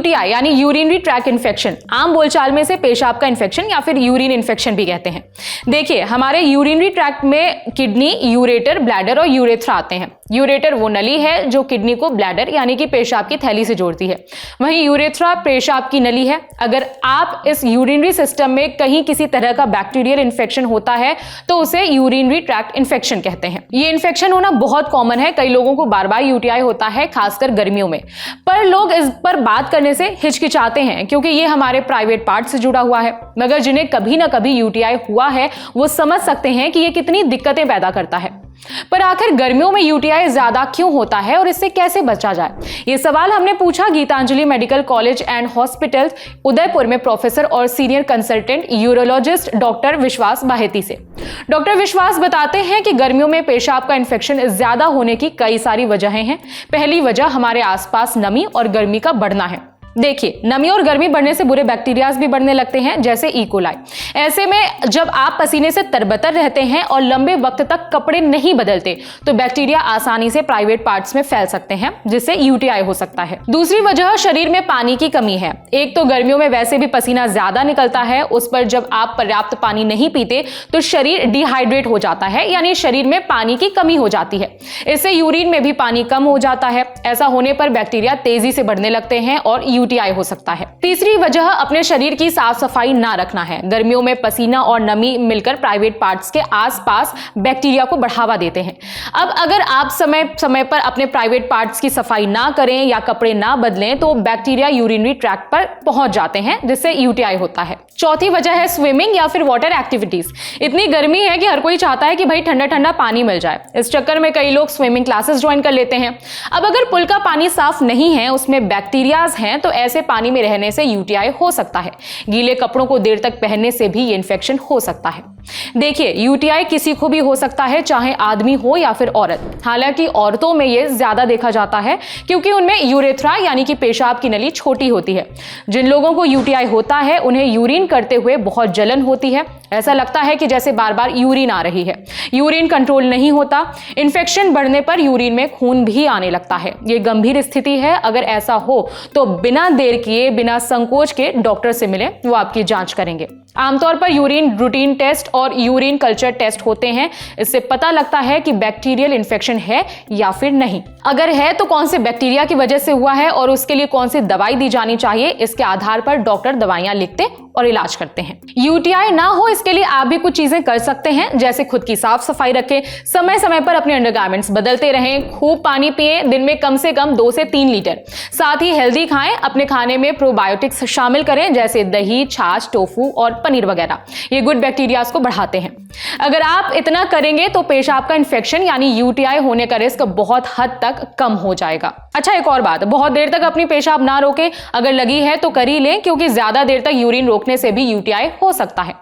UTI यानी urinary track infection, आम बोलचाल में इसे पेशाब का इन्फेक्शन या फिर यूरिन इन्फेक्शन भी कहते हैं। देखिए, हमारे यूरिनरी ट्रैक्ट में किडनी, यूरेटर, ब्लैडर और यूरेथ्रा आते हैं। यूरेटर वो नली है जो किडनी को ब्लैडर यानी कि पेशाब की थैली से जोड़ती है, वहीं यूरेथ्रा पेशाब की नली है। अगर आप इस यूरिनरी सिस्टम में कहीं किसी तरह का बैक्टीरियल इन्फेक्शन होता है तो उसे यूरिनरी ट्रैक्ट इन्फेक्शन कहते हैं। ये इन्फेक्शन होना बहुत कॉमन है, कई लोगों को बार बार यूटीआई होता है, खासकर गर्मियों में। पर लोग इस पर बात करने से हिचकिचाते हैं क्योंकि ये हमारे प्राइवेट पार्ट से जुड़ा हुआ है। मगर जिन्हें कभी ना कभी यूटीआई हुआ है वो समझ सकते हैं कि ये कितनी दिक्कतें पैदा करता है। पर आखिर गर्मियों में यूटीआई ज्यादा क्यों होता है और इससे कैसे बचा जाए, ये सवाल हमने पूछा Gitanjali medical college and hospital Udaipur में प्रोफेसर और सीनियर कंसल्टेंट यूरोलॉजिस्ट डॉक्टर विश्वास बाहेती से। डॉक्टर विश्वास बताते हैं कि गर्मियों में पेशाब का इन्फेक्शन ज्यादा होने की कई सारी वजहें हैं। पहली वजह हमारे आसपास नमी और गर्मी का बढ़ना है। देखिए, नमी और गर्मी बढ़ने से बुरे बैक्टीरियाज भी बढ़ने लगते हैं, जैसे ई कोलाई। ऐसे में जब आप पसीने से तरबतर रहते हैं और लंबे वक्त तक कपड़े नहीं बदलते तो बैक्टीरिया आसानी से प्राइवेट पार्ट्स में फैल सकते हैं, जिससे यूटीआई हो सकता है। दूसरी वजह शरीर में पानी की कमी है। एक तो गर्मियों में वैसे भी पसीना ज्यादा निकलता है, उस पर जब आप पर्याप्त पानी नहीं पीते तो शरीर डिहाइड्रेट हो जाता है, यानी शरीर में पानी की कमी हो जाती है। इससे यूरिन में भी पानी कम हो जाता है। ऐसा होने पर बैक्टीरिया तेजी से बढ़ने लगते हैं और यूटीआई हो सकता है। तीसरी वजह अपने शरीर की साफ सफाई ना रखना है। गर्मियों में पसीना और नमी मिलकर प्राइवेट पार्ट्स के आसपास बैक्टीरिया को बढ़ावा देते हैं। अब अगर आप समय समय पर अपने प्राइवेट पार्ट्स की सफाई ना करें या कपड़े ना बदलें तो बैक्टीरिया यूरिनरी ट्रैक्ट पर पहुंच जाते हैं, जिससे यूटीआई होता है। चौथी वजह है स्विमिंग या फिर वाटर एक्टिविटीज। इतनी गर्मी है कि हर कोई चाहता है कि भाई ठंडा ठंडा पानी मिल जाए। इस चक्कर में कई लोग स्विमिंग क्लासेस ज्वाइन कर लेते हैं। अब अगर पुल का पानी साफ नहीं है, उसमें बैक्टीरियाज हैं, तो ऐसे पानी में रहने से यूटीआई हो सकता है। गीले कपड़ों को देर तक पहनने से भी ये इन्फेक्शन हो सकता है। देखिए, यूटीआई किसी को भी हो सकता है, चाहे आदमी हो या फिर औरत। हालांकि औरतों में ये ज्यादा देखा जाता है क्योंकि उनमें यूरेथ्रा यानी कि पेशाब की नली छोटी होती है। जिन लोगों को यूटीआई होता है उन्हें यूरिन करते हुए बहुत जलन होती है। ऐसा लगता है कि जैसे बार बार यूरिन आ रही है। यूरिन कंट्रोल नहीं होता। इन्फेक्शन बढ़ने पर यूरिन में खून भी आने लगता है। ये गंभीर स्थिति है। अगर ऐसा हो तो बिना देर किए, बिना संकोच के डॉक्टर से मिलें, वो आपकी जांच करेंगे। आमतौर पर यूरिन रूटीन टेस्ट और यूरिन कल्चर टेस्ट होते हैं। इससे पता लगता है कि बैक्टीरियल इन्फेक्शन है या फिर नहीं। अगर है तो कौन से बैक्टीरिया की वजह से हुआ है और उसके लिए कौन सी दवाई दी जानी चाहिए, इसके आधार पर डॉक्टर दवाइयां लिखते और इलाज करते हैं। यूटीआई ना हो इसके लिए आप भी कुछ चीजें कर सकते हैं, जैसे खुद की साफ सफाई रखें, समय समय पर अपने अंडरगारमेंट्स बदलते रहें, खूब पानी पिएं, दिन में कम से कम 2 से 3 लीटर। साथ ही हेल्दी खाएं, अपने खाने में प्रोबायोटिक्स शामिल करें, जैसे दही, छाछ, टोफू और पनीर वगैरह। ये गुड बैक्टीरियाज को बढ़ाते हैं। अगर आप इतना करेंगे तो पेशाब का इन्फेक्शन यानी यूटीआई होने का रिस्क बहुत हद तक कम हो जाएगा। अच्छा, एक और बात, बहुत देर तक अपनी पेशाब ना रोकें। अगर लगी है तो कर ही लें, क्योंकि ज्यादा देर तक यूरिन रोकने से भी यूटीआई हो सकता है।